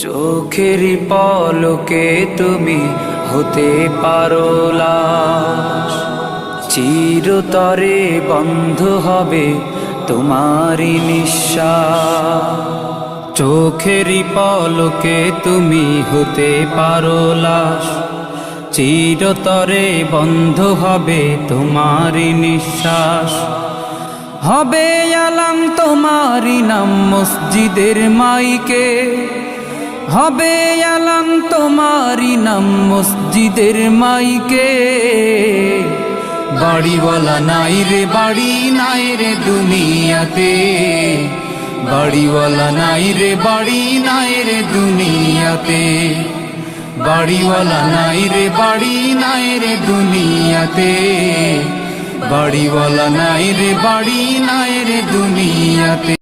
চোখের পলকে তুমি হতে পারো লাশ, চিরতরে বন্ধ হবে তোমারই নিঃশ্বাস। চোখের পলকে তুমি হতে পারো লাশ, চিরতরে বন্ধ হবে তোমারই নিঃশ্বাস। হবে আলাম তোমারই নাম মসজিদের মাইকে, হবে আলাম তোমারই নাম মসজিদের মাইকে। বাড়িওয়ালা নাই রে বাড়ি নাই রে দুনিয়াতে, বাড়িওয়ালা নাই রে বাড়ি নাই রে দুনিয়াতে, বাড়িওয়ালা নাই রে বাড়ি নাই রে দুনিয়াতে, বাড়িওয়ালা নাই রে বাড়ি নাই রে দুনিয়াতে।